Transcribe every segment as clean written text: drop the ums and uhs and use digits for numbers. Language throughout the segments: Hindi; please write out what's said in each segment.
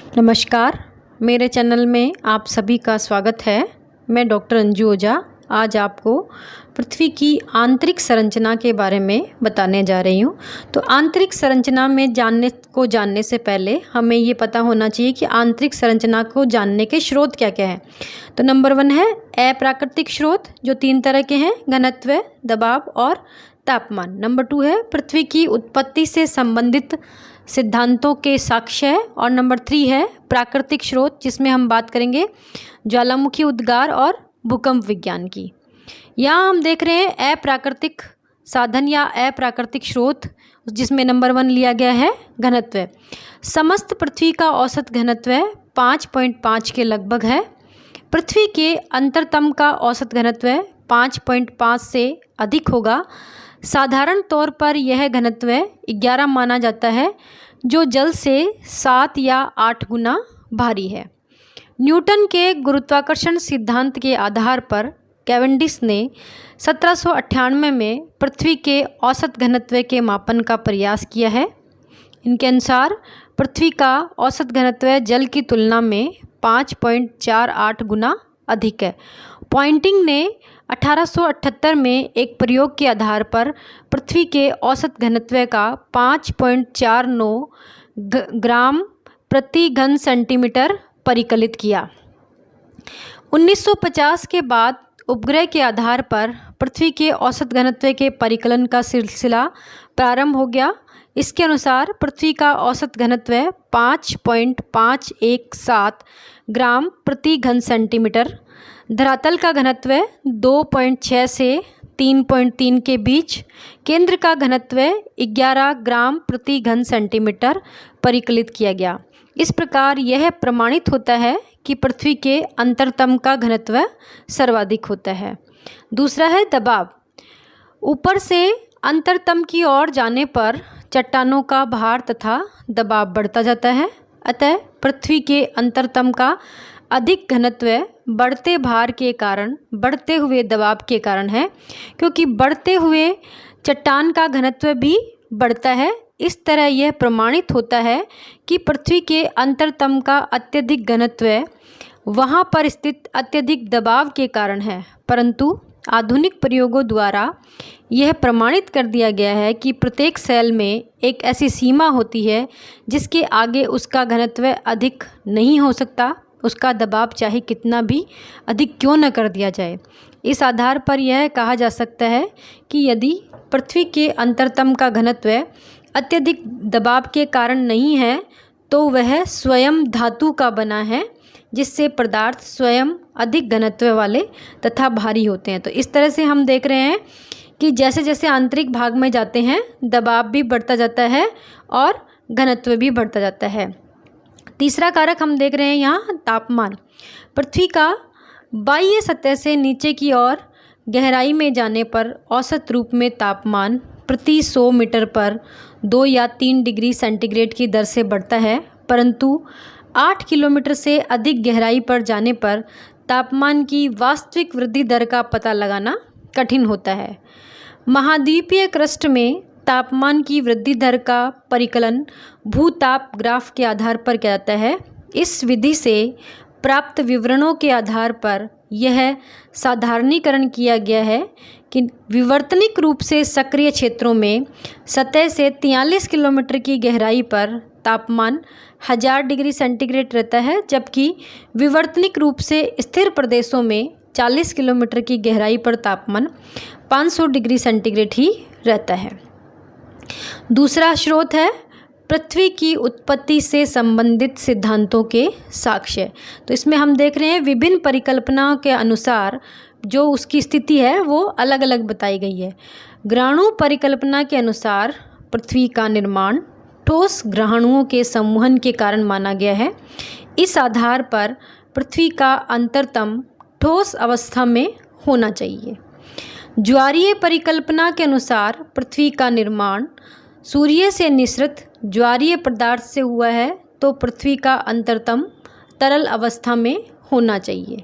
नमस्कार, मेरे चैनल में आप सभी का स्वागत है। मैं डॉक्टर अंजू ओझा आज आपको पृथ्वी की आंतरिक संरचना के बारे में बताने जा रही हूँ। तो आंतरिक संरचना में जानने से पहले हमें ये पता होना चाहिए कि आंतरिक संरचना को जानने के स्रोत क्या क्या हैं। तो नंबर 1 है अप्राकृतिक स्रोत, जो 3 तरह के हैं: घनत्व, दबाव और तापमान। नंबर 2 है पृथ्वी की उत्पत्ति से संबंधित सिद्धांतों के साक्ष्य। और नंबर 3 है प्राकृतिक स्रोत, जिसमें हम बात करेंगे ज्वालामुखी उद्गार और भूकंप विज्ञान की। यहाँ हम देख रहे हैं अप्राकृतिक साधन या अप्राकृतिक स्रोत, जिसमें नंबर 1 लिया गया है घनत्व। समस्त पृथ्वी का औसत घनत्व 5.5 के लगभग है। पृथ्वी के अंतरतम का औसत घनत्व 5.5 से अधिक होगा। साधारण तौर पर यह घनत्व 11 माना जाता है, जो जल से 7 या 8 गुना भारी है। न्यूटन के गुरुत्वाकर्षण सिद्धांत के आधार पर कैवेंडिश ने 1798 में पृथ्वी के औसत घनत्व के मापन का प्रयास किया है। इनके अनुसार पृथ्वी का औसत घनत्व जल की तुलना में 5.48 गुना अधिक है। पॉइंटिंग ने 1878 में एक प्रयोग के आधार पर पृथ्वी के औसत घनत्व का 5.49 ग्राम प्रति घन सेंटीमीटर परिकलित किया। 1950 के बाद उपग्रह के आधार पर पृथ्वी के औसत घनत्व के परिकलन का सिलसिला प्रारंभ हो गया। इसके अनुसार पृथ्वी का औसत घनत्व 5.517 ग्राम प्रति घन सेंटीमीटर, धरातल का घनत्व 2.6 से 3.3 के बीच, केंद्र का घनत्व 11 ग्राम प्रति घन सेंटीमीटर परिकलित किया गया। इस प्रकार यह प्रमाणित होता है कि पृथ्वी के अंतरतम का घनत्व सर्वाधिक होता है। दूसरा है दबाव। ऊपर से अंतरतम की ओर जाने पर चट्टानों का भार तथा दबाव बढ़ता जाता है। अतः पृथ्वी के अंतरतम का अधिक घनत्व बढ़ते भार के कारण, बढ़ते हुए दबाव के कारण है, क्योंकि बढ़ते हुए चट्टान का घनत्व भी बढ़ता है। इस तरह यह प्रमाणित होता है कि पृथ्वी के अंतरतम का अत्यधिक घनत्व वहाँ पर स्थित अत्यधिक दबाव के कारण है। परंतु आधुनिक प्रयोगों द्वारा यह प्रमाणित कर दिया गया है कि प्रत्येक सेल में एक ऐसी सीमा होती है जिसके आगे उसका घनत्व अधिक नहीं हो सकता, उसका दबाव चाहे कितना भी अधिक क्यों न कर दिया जाए। इस आधार पर यह कहा जा सकता है कि यदि पृथ्वी के अंतरतम का घनत्व अत्यधिक दबाव के कारण नहीं है, तो वह स्वयं धातु का बना है, जिससे पदार्थ स्वयं अधिक घनत्व वाले तथा भारी होते हैं। तो इस तरह से हम देख रहे हैं कि जैसे जैसे आंतरिक भाग में जाते हैं, दबाव भी बढ़ता जाता है और घनत्व भी बढ़ता जाता है। तीसरा कारक हम देख रहे हैं यहाँ तापमान। पृथ्वी का बाह्य सतह से नीचे की ओर गहराई में जाने पर औसत रूप में तापमान प्रति 100 मीटर पर 2 या 3 डिग्री सेंटीग्रेड की दर से बढ़ता है। परंतु 8 किलोमीटर से अधिक गहराई पर जाने पर तापमान की वास्तविक वृद्धि दर का पता लगाना कठिन होता है। महाद्वीपीय क्रस्ट में तापमान की वृद्धि दर का परिकलन भूताप ग्राफ के आधार पर किया जाता है। इस विधि से प्राप्त विवरणों के आधार पर यह साधारणीकरण किया गया है कि विवर्तनिक रूप से सक्रिय क्षेत्रों में सतह से 43 किलोमीटर की गहराई पर तापमान 1000 डिग्री सेंटीग्रेड रहता है, जबकि विवर्तनिक रूप से स्थिर प्रदेशों में 40 किलोमीटर की गहराई पर तापमान 500 डिग्री सेंटीग्रेड ही रहता है। दूसरा स्रोत है पृथ्वी की उत्पत्ति से संबंधित सिद्धांतों के साक्ष्य। तो इसमें हम देख रहे हैं विभिन्न परिकल्पनाओं के अनुसार जो उसकी स्थिति है वो अलग अलग बताई गई है। ग्रहाणु परिकल्पना के अनुसार पृथ्वी का निर्माण ठोस ग्रहाणुओं के संवहन के कारण माना गया है। इस आधार पर पृथ्वी का अंतरतम ठोस अवस्था में होना चाहिए। ज्वारीय परिकल्पना के अनुसार पृथ्वी का निर्माण सूर्य से निसृत ज्वारीय पदार्थ से हुआ है, तो पृथ्वी का अंतरतम तरल अवस्था में होना चाहिए।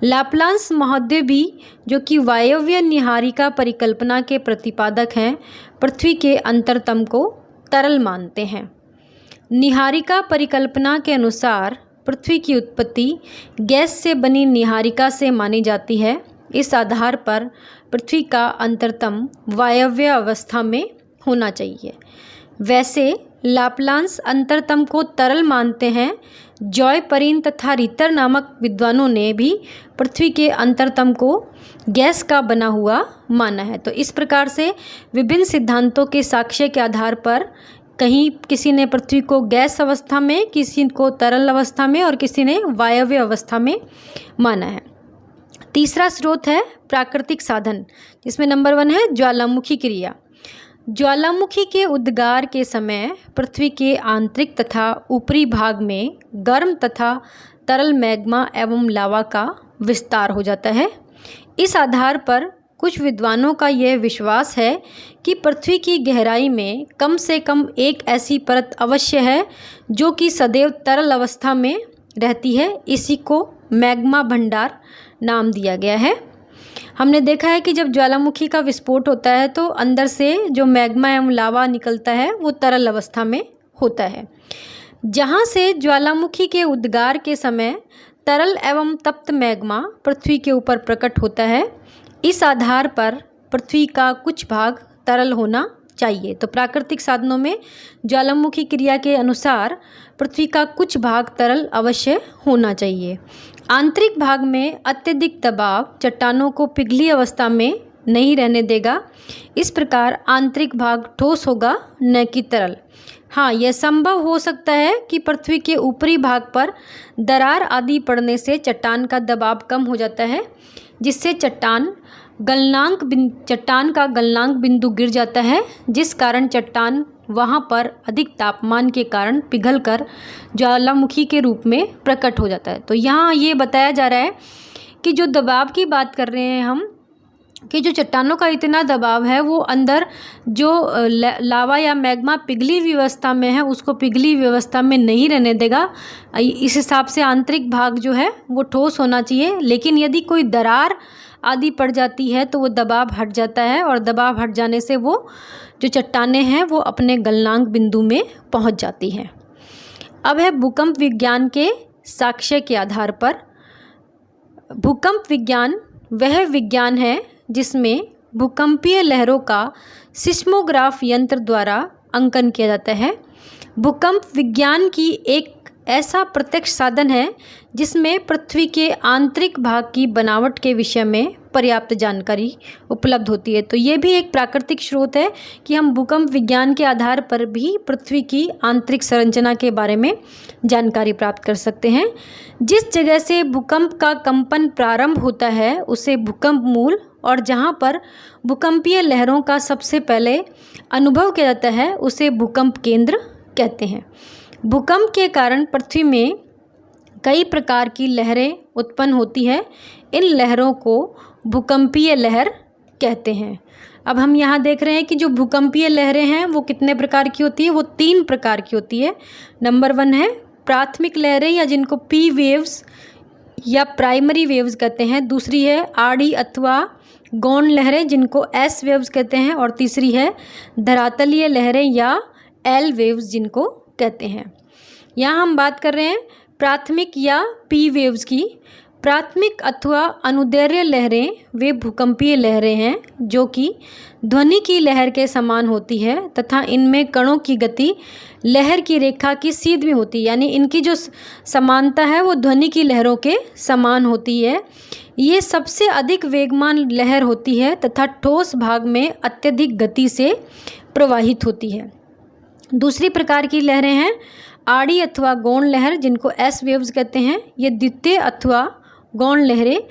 लाप्लांस महोदय भी, जो कि वायव्य निहारिका परिकल्पना के प्रतिपादक हैं, पृथ्वी के अंतरतम को तरल मानते हैं। निहारिका परिकल्पना के अनुसार पृथ्वी की उत्पत्ति गैस से बनी निहारिका से मानी जाती है। इस आधार पर पृथ्वी का अंतरतम वायव्य अवस्था में होना चाहिए। वैसे लाप्लांस अंतरतम को तरल मानते हैं। जॉय परीन तथा रितर नामक विद्वानों ने भी पृथ्वी के अंतरतम को गैस का बना हुआ माना है। तो इस प्रकार से विभिन्न सिद्धांतों के साक्ष्य के आधार पर कहीं किसी ने पृथ्वी को गैस अवस्था में, किसी को तरल अवस्था में और किसी ने वायव्य अवस्था में माना है। तीसरा स्रोत है प्राकृतिक साधन, जिसमें नंबर 1 है ज्वालामुखी क्रिया। ज्वालामुखी के उद्गार के समय पृथ्वी के आंतरिक तथा ऊपरी भाग में गर्म तथा तरल मैग्मा एवं लावा का विस्तार हो जाता है। इस आधार पर कुछ विद्वानों का यह विश्वास है कि पृथ्वी की गहराई में कम से कम एक ऐसी परत अवश्य है जो कि सदैव तरल अवस्था में रहती है। इसी को मैग्मा भंडार नाम दिया गया है। हमने देखा है कि जब ज्वालामुखी का विस्फोट होता है तो अंदर से जो मैग्मा एवं लावा निकलता है वो तरल अवस्था में होता है। जहाँ से ज्वालामुखी के उद्गार के समय तरल एवं तप्त मैग्मा पृथ्वी के ऊपर प्रकट होता है। इस आधार पर पृथ्वी का कुछ भाग तरल होना चाहिए। तो प्राकृतिक साधनों में ज्वालामुखी क्रिया के अनुसार पृथ्वी का कुछ भाग तरल अवश्य होना चाहिए। आंतरिक भाग में अत्यधिक दबाव चट्टानों को पिघली अवस्था में नहीं रहने देगा। इस प्रकार आंतरिक भाग ठोस होगा, न कि तरल। हाँ, यह संभव हो सकता है कि पृथ्वी के ऊपरी भाग पर दरार आदि पड़ने से चट्टान का दबाव कम हो जाता है, जिससे चट्टान का गलनांक बिंदु गिर जाता है, जिस कारण चट्टान वहाँ पर अधिक तापमान के कारण पिघलकर ज्वालामुखी के रूप में प्रकट हो जाता है। तो यहाँ ये बताया जा रहा है कि जो दबाव की बात कर रहे हैं हम, कि जो चट्टानों का इतना दबाव है वो अंदर जो लावा या मैग्मा पिघली व्यवस्था में है उसको पिघली व्यवस्था में नहीं रहने देगा। इस हिसाब से आंतरिक भाग जो है वो ठोस होना चाहिए। लेकिन यदि कोई दरार आदि पड़ जाती है तो वो दबाव हट जाता है, और दबाव हट जाने से वो जो चट्टानें हैं वो अपने गलनांक बिंदु में पहुंच जाती हैं। अब है भूकंप विज्ञान के साक्ष्य के आधार पर। भूकंप विज्ञान वह विज्ञान है जिसमें भूकंपीय लहरों का सिस्मोग्राफ यंत्र द्वारा अंकन किया जाता है। भूकंप विज्ञान की एक ऐसा प्रत्यक्ष साधन है जिसमें पृथ्वी के आंतरिक भाग की बनावट के विषय में पर्याप्त जानकारी उपलब्ध होती है। तो ये भी एक प्राकृतिक स्रोत है कि हम भूकंप विज्ञान के आधार पर भी पृथ्वी की आंतरिक संरचना के बारे में जानकारी प्राप्त कर सकते हैं। जिस जगह से भूकंप का कंपन प्रारंभ होता है उसे भूकंप मूल, और जहाँ पर भूकंपीय लहरों का सबसे पहले अनुभव किया जाता है उसे भूकंप केंद्र कहते हैं। भूकंप के कारण पृथ्वी में कई प्रकार की लहरें उत्पन्न होती है। इन लहरों को भूकंपीय लहर कहते हैं। अब हम यहाँ देख रहे हैं कि जो भूकंपीय लहरें हैं वो कितने प्रकार की होती है, वो 3 प्रकार की होती है। नंबर 1 है प्राथमिक लहरें, या जिनको पी वेव्स या प्राइमरी वेव्स कहते हैं। दूसरी है आड़ी अथवा गौण लहरें, जिनको एस वेव्स कहते हैं। और तीसरी है धरातलीय लहरें या एल वेव्स, जिनको कहते हैं। यहाँ हम बात कर रहे हैं प्राथमिक या पी वेव्स की। प्राथमिक अथवा अनुदैर्घ्य लहरें वे भूकंपीय लहरें हैं जो कि ध्वनि की लहर के समान होती है तथा इनमें कणों की गति लहर की रेखा की सीध में होती है, यानी इनकी जो समानता है वो ध्वनि की लहरों के समान होती है। ये सबसे अधिक वेगमान लहर होती है तथा ठोस भाग में अत्यधिक गति से प्रवाहित होती है। दूसरी प्रकार की लहरें हैं आड़ी अथवा गौण लहर, जिनको एस वेव्स कहते हैं। ये द्वितीय अथवा गौण लहरें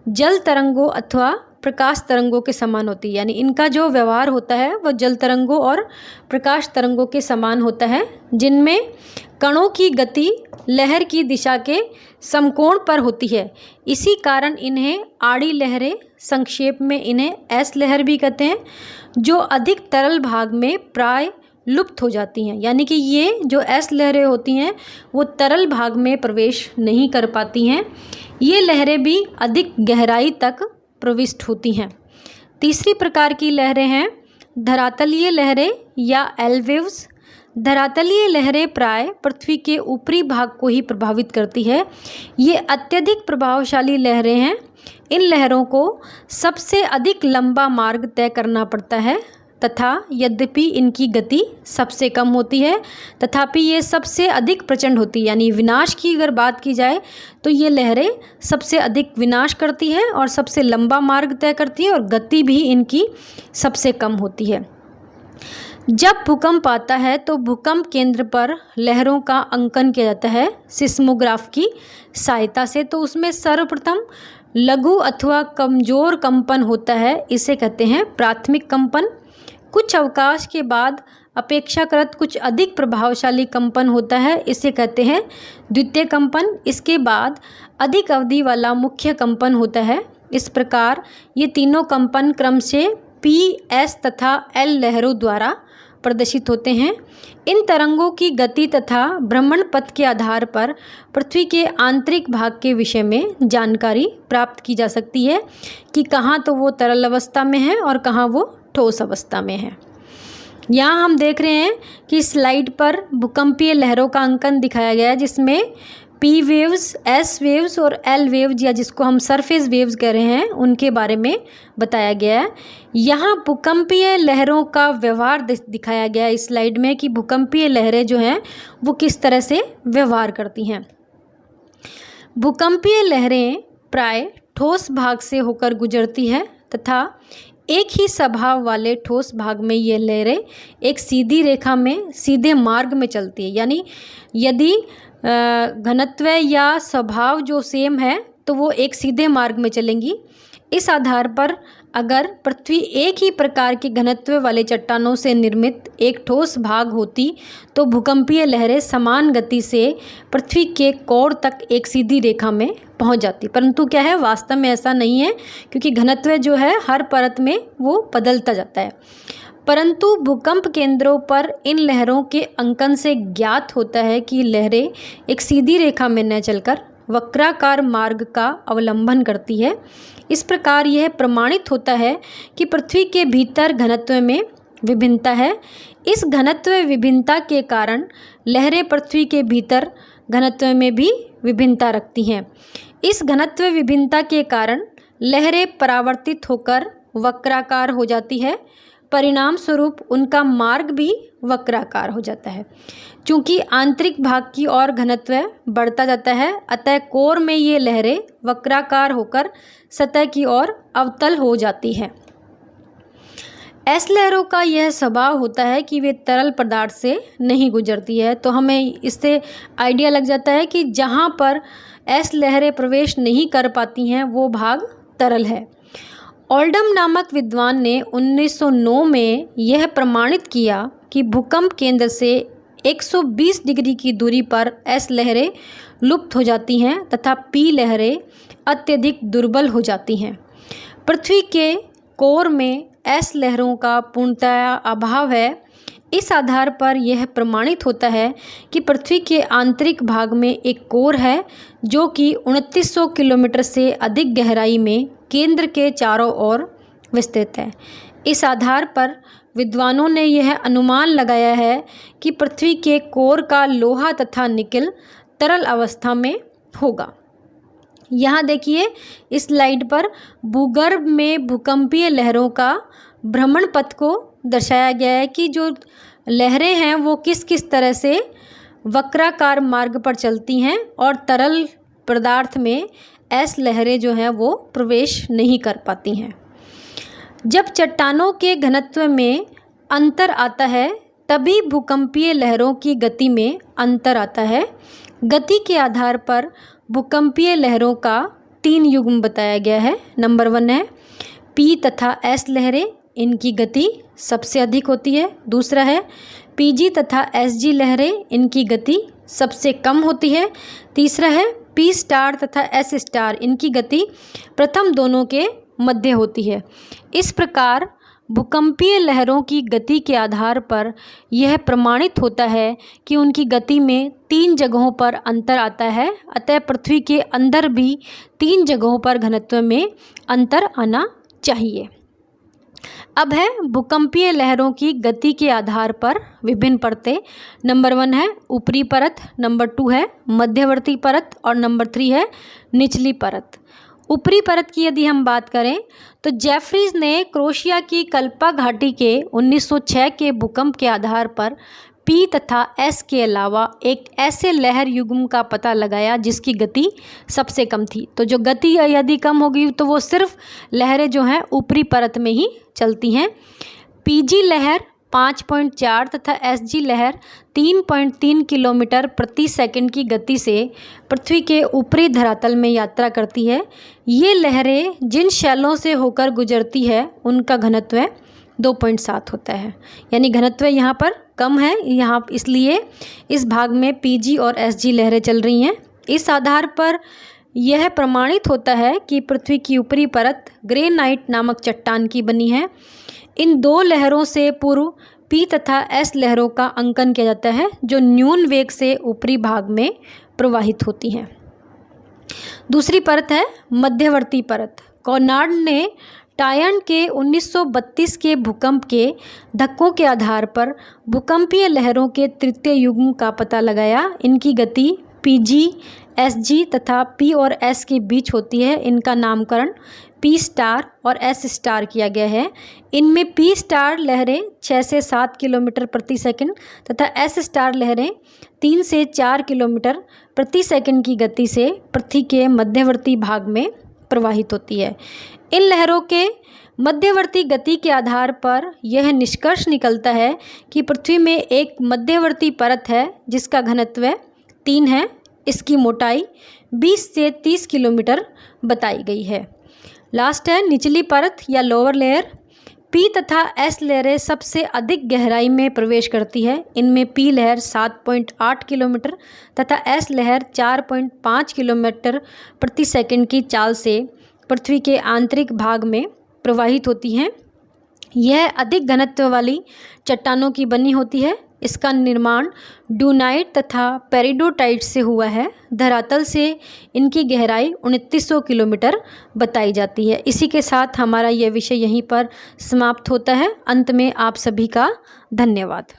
जल तरंगों अथवा प्रकाश तरंगों के समान होती है, यानी इनका जो व्यवहार होता है वह जल तरंगों और प्रकाश तरंगों के समान होता है, जिनमें कणों की गति लहर की दिशा के समकोण पर होती है। इसी कारण इन्हें आड़ी लहरें, संक्षेप में इन्हें एस लहर भी कहते हैं, जो अधिक तरल भाग में प्राय लुप्त हो जाती हैं। यानी कि ये जो एस लहरें होती हैं वो तरल भाग में प्रवेश नहीं कर पाती हैं। ये लहरें भी अधिक गहराई तक प्रविष्ट होती हैं। तीसरी प्रकार की लहरें हैं धरातलीय लहरें या एल वेव्स। धरातलीय लहरें प्राय पृथ्वी के ऊपरी भाग को ही प्रभावित करती है। ये अत्यधिक प्रभावशाली लहरें हैं। इन लहरों को सबसे अधिक लंबा मार्ग तय करना पड़ता है तथा यद्यपि इनकी गति सबसे कम होती है, तथापि ये सबसे अधिक प्रचंड होती है। यानी विनाश की अगर बात की जाए तो ये लहरें सबसे अधिक विनाश करती है और सबसे लंबा मार्ग तय करती है, और गति भी इनकी सबसे कम होती है। जब भूकंप आता है तो भूकंप केंद्र पर लहरों का अंकन किया जाता है सिस्मोग्राफ की सहायता से। तो उसमें सर्वप्रथम लघु अथवा कमजोर कंपन होता है, इसे कहते हैं प्राथमिक कंपन। कुछ अवकाश के बाद अपेक्षाकृत कुछ अधिक प्रभावशाली कंपन होता है, इसे कहते हैं द्वितीय कंपन। इसके बाद अधिक अवधि वाला मुख्य कंपन होता है। इस प्रकार ये तीनों कंपन क्रम से पी, एस तथा एल लहरों द्वारा प्रदर्शित होते हैं। इन तरंगों की गति तथा भ्रमण पथ के आधार पर पृथ्वी के आंतरिक भाग के विषय में जानकारी प्राप्त की जा सकती है कि कहाँ तो वो तरल अवस्था में है और कहाँ वो ठोस अवस्था में है। यहाँ हम देख रहे हैं कि स्लाइड पर भूकंपीय लहरों का अंकन दिखाया गया है, जिसमें पी वेव्स, एस वेव्स और एल वेव्स, या जिसको हम सरफेस वेव्स कह रहे हैं, उनके बारे में बताया गया है। यहाँ भूकंपीय लहरों का व्यवहार दिखाया गया है इस स्लाइड में कि भूकंपीय लहरें जो हैं वो किस तरह से व्यवहार करती हैं। भूकंपीय लहरें प्राय ठोस भाग से होकर गुजरती है तथा एक ही स्वभाव वाले ठोस भाग में ये लहरें एक सीधी रेखा में सीधे मार्ग में चलती है। यानी यदि घनत्व या स्वभाव जो सेम है तो वो एक सीधे मार्ग में चलेंगी। इस आधार पर अगर पृथ्वी एक ही प्रकार के घनत्व वाले चट्टानों से निर्मित एक ठोस भाग होती तो भूकंपीय लहरें समान गति से पृथ्वी के कोर तक एक सीधी रेखा में पहुंच जाती। परंतु क्या है, वास्तव में ऐसा नहीं है, क्योंकि घनत्व जो है हर परत में वो बदलता जाता है। परंतु भूकंप केंद्रों पर इन लहरों के अंकन से ज्ञात होता है कि लहरें एक सीधी रेखा में न चलकर वक्राकार मार्ग का अवलंबन करती है। इस प्रकार यह प्रमाणित होता है कि पृथ्वी के भीतर घनत्व में विभिन्नता है। इस घनत्व विभिन्नता के कारण लहरें पृथ्वी के भीतर घनत्व में भी विभिन्नता रखती हैं। इस घनत्व विभिन्नता के कारण लहरें परावर्तित होकर वक्राकार हो जाती है। परिणाम स्वरूप उनका मार्ग भी वक्राकार हो जाता है। चूँकि आंतरिक भाग की ओर घनत्व बढ़ता जाता है, अतः कोर में ये लहरें वक्राकार होकर सतह की ओर अवतल हो जाती हैं। एस लहरों का यह स्वभाव होता है कि वे तरल पदार्थ से नहीं गुजरती है। तो हमें इससे आइडिया लग जाता है कि जहाँ पर एस लहरें प्रवेश नहीं कर पाती हैं वो भाग तरल है। ओल्डम नामक विद्वान ने 1909 में यह प्रमाणित किया कि भूकंप केंद्र से 120 डिग्री की दूरी पर एस लहरें लुप्त हो जाती हैं तथा पी लहरें अत्यधिक दुर्बल हो जाती हैं। पृथ्वी के कोर में एस लहरों का पूर्णतया अभाव है। इस आधार पर यह प्रमाणित होता है कि पृथ्वी के आंतरिक भाग में एक कोर है जो कि 2900 किलोमीटर से अधिक गहराई में केंद्र के चारों ओर विस्तृत है। इस आधार पर विद्वानों ने यह अनुमान लगाया है कि पृथ्वी के कोर का लोहा तथा निकेल तरल अवस्था में होगा। यहाँ देखिए इस स्लाइड पर भूगर्भ में भूकंपीय लहरों का भ्रमण पथ को दर्शाया गया है कि जो लहरें हैं वो किस किस तरह से वक्राकार मार्ग पर चलती हैं और तरल पदार्थ में एस लहरें जो हैं वो प्रवेश नहीं कर पाती हैं। जब चट्टानों के घनत्व में अंतर आता है तभी भूकंपीय लहरों की गति में अंतर आता है। गति के आधार पर भूकंपीय लहरों का 3 युग्म बताया गया है। नंबर 1 है पी तथा एस लहरें, इनकी गति सबसे अधिक होती है। दूसरा है पीजी तथा एसजी लहरें, इनकी गति सबसे कम होती है। तीसरा है पी स्टार तथा एस स्टार, इनकी गति प्रथम दोनों के मध्य होती है। इस प्रकार भूकंपीय लहरों की गति के आधार पर यह प्रमाणित होता है कि उनकी गति में 3 जगहों पर अंतर आता है। अतः पृथ्वी के अंदर भी 3 जगहों पर घनत्व में अंतर आना चाहिए। अब है भूकंपीय लहरों की गति के आधार पर विभिन्न परतें। नंबर 1 है ऊपरी परत, नंबर 2 है मध्यवर्ती परत और नंबर 3 है निचली परत। ऊपरी परत की यदि हम बात करें तो जेफरीज ने क्रोएशिया की कल्पा घाटी के 1906 के भूकंप के आधार पर पी तथा एस के अलावा एक ऐसे लहर युग्म का पता लगाया जिसकी गति सबसे कम थी। तो जो गति यदि कम होगी तो वो सिर्फ लहरें जो हैं ऊपरी परत में ही चलती हैं। पीजी लहर 5.4 तथा एसजी लहर 3.3 किलोमीटर प्रति सेकंड की गति से पृथ्वी के ऊपरी धरातल में यात्रा करती है। ये लहरें जिन शैलों से होकर गुजरती है उनका घनत्व 2.7 होता है, यानी घनत्व यहाँ पर कम है यहाँ, इसलिए इस भाग में पीजी और एसजी लहरें चल रही हैं। इस आधार पर यह प्रमाणित होता है कि पृथ्वी की ऊपरी परत ग्रेनाइट नामक चट्टान की बनी है। इन दो लहरों से पूर्व पी तथा एस लहरों का अंकन किया जाता है जो न्यून वेग से ऊपरी भाग में प्रवाहित होती हैं। दूसरी परत है मध्यवर्ती परत। कॉनार्ड ने टायन के 1932 के भूकंप के धक्कों के आधार पर भूकंपीय लहरों के तृतीय युग्म का पता लगाया। इनकी गति पीजी, एसजी तथा पी और एस के बीच होती है। इनका नामकरण पी स्टार और एस स्टार किया गया है। इनमें पी स्टार लहरें 6 से 7 किलोमीटर प्रति सेकंड तथा एस स्टार लहरें 3 से 4 किलोमीटर प्रति सेकंड की गति से पृथ्वी के मध्यवर्ती भाग में प्रवाहित होती है। इन लहरों के मध्यवर्ती गति के आधार पर यह निष्कर्ष निकलता है कि पृथ्वी में एक मध्यवर्ती परत है जिसका घनत्व 3 है। इसकी मोटाई 20 से 30 किलोमीटर बताई गई है। लास्ट है निचली परत या लोअर लेयर। पी तथा एस लहरें सबसे अधिक गहराई में प्रवेश करती है। इनमें पी लहर 7.8 किलोमीटर तथा एस लहर 4.5 किलोमीटर प्रति सेकंड की चाल से पृथ्वी के आंतरिक भाग में प्रवाहित होती हैं। यह अधिक घनत्व वाली चट्टानों की बनी होती है। इसका निर्माण डूनाइट तथा पेरिडोटाइट से हुआ है। धरातल से इनकी गहराई 2900 किलोमीटर बताई जाती है। इसी के साथ हमारा यह विषय यहीं पर समाप्त होता है। अंत में आप सभी का धन्यवाद।